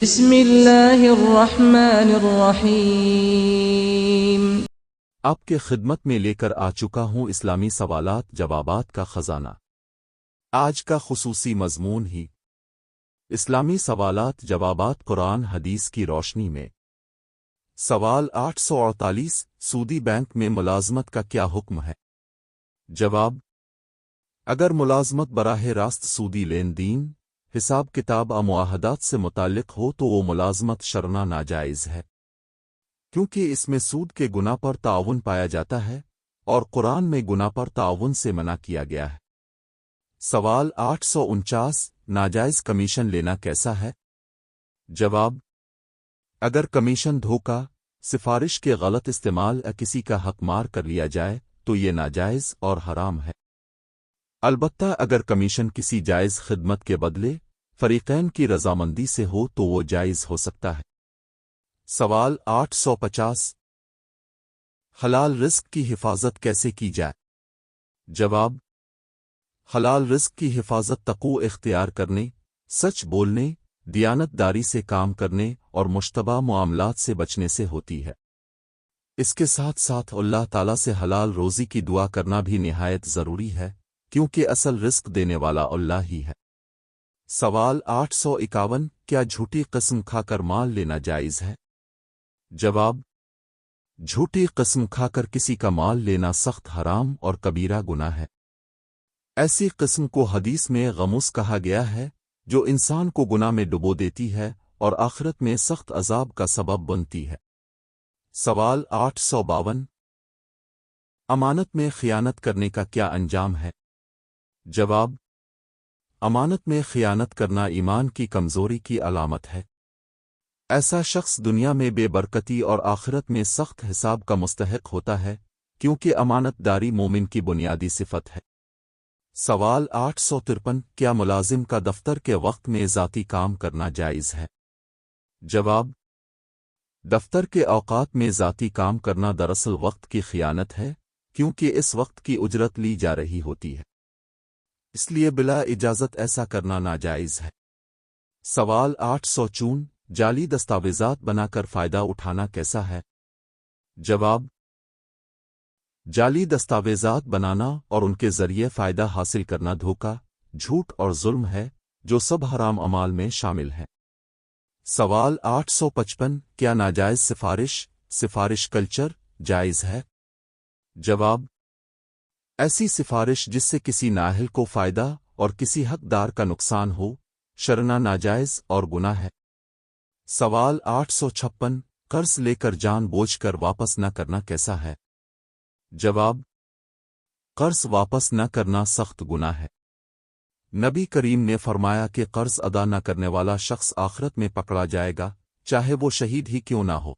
بسم اللہ الرحمن الرحیم۔ آپ کے خدمت میں لے کر آ چکا ہوں اسلامی سوالات جوابات کا خزانہ۔ آج کا خصوصی مضمون ہی اسلامی سوالات جوابات قرآن حدیث کی روشنی میں۔ سوال 848 سودی بینک میں ملازمت کا کیا حکم ہے؟ جواب: اگر ملازمت براہ راست سودی لین دین، حساب کتاب اور معاہدات سے متعلق ہو تو وہ ملازمت شرعاً ناجائز ہے، کیونکہ اس میں سود کے گناہ پر تعاون پایا جاتا ہے اور قرآن میں گناہ پر تعاون سے منع کیا گیا ہے۔ سوال 849 ناجائز کمیشن لینا کیسا ہے؟ جواب: اگر کمیشن دھوکہ، سفارش کے غلط استعمال یا کسی کا حق مار کر لیا جائے تو یہ ناجائز اور حرام ہے۔ البتہ اگر کمیشن کسی جائز خدمت کے بدلے فریقین کی رضامندی سے ہو تو وہ جائز ہو سکتا ہے۔ سوال 850 حلال رزق کی حفاظت کیسے کی جائے؟ جواب: حلال رزق کی حفاظت تقوی اختیار کرنے، سچ بولنے، دیانت داری سے کام کرنے اور مشتبہ معاملات سے بچنے سے ہوتی ہے۔ اس کے ساتھ ساتھ اللہ تعالیٰ سے حلال روزی کی دعا کرنا بھی نہایت ضروری ہے، کیونکہ اصل رزق دینے والا اللہ ہی ہے۔ سوال 851 کیا جھوٹی قسم کھا کر مال لینا جائز ہے؟ جواب: جھوٹی قسم کھا کر کسی کا مال لینا سخت حرام اور کبیرہ گناہ ہے۔ ایسی قسم کو حدیث میں غموس کہا گیا ہے، جو انسان کو گناہ میں ڈبو دیتی ہے اور آخرت میں سخت عذاب کا سبب بنتی ہے۔ سوال 852 امانت میں خیانت کرنے کا کیا انجام ہے؟ جواب: امانت میں خیانت کرنا ایمان کی کمزوری کی علامت ہے۔ ایسا شخص دنیا میں بے برکتی اور آخرت میں سخت حساب کا مستحق ہوتا ہے، کیونکہ امانت داری مومن کی بنیادی صفت ہے۔ سوال 853 کیا ملازم کا دفتر کے وقت میں ذاتی کام کرنا جائز ہے؟ جواب: دفتر کے اوقات میں ذاتی کام کرنا دراصل وقت کی خیانت ہے، کیونکہ اس وقت کی اجرت لی جا رہی ہوتی ہے، اس لیے بلا اجازت ایسا کرنا ناجائز ہے۔ سوال 854 جعلی دستاویزات بنا کر فائدہ اٹھانا کیسا ہے؟ جواب: جعلی دستاویزات بنانا اور ان کے ذریعے فائدہ حاصل کرنا دھوکہ، جھوٹ اور ظلم ہے، جو سب حرام اعمال میں شامل ہیں۔ سوال 855 کیا ناجائز سفارش کلچر جائز ہے؟ جواب: ایسی سفارش جس سے کسی نااہل کو فائدہ اور کسی حقدار کا نقصان ہو، شرعاً ناجائز اور گناہ ہے۔ سوال 856 قرض لے کر جان بوجھ کر واپس نہ کرنا کیسا ہے؟ جواب: قرض واپس نہ کرنا سخت گناہ ہے۔ نبی کریم نے فرمایا کہ قرض ادا نہ کرنے والا شخص آخرت میں پکڑا جائے گا، چاہے وہ شہید ہی کیوں نہ ہو۔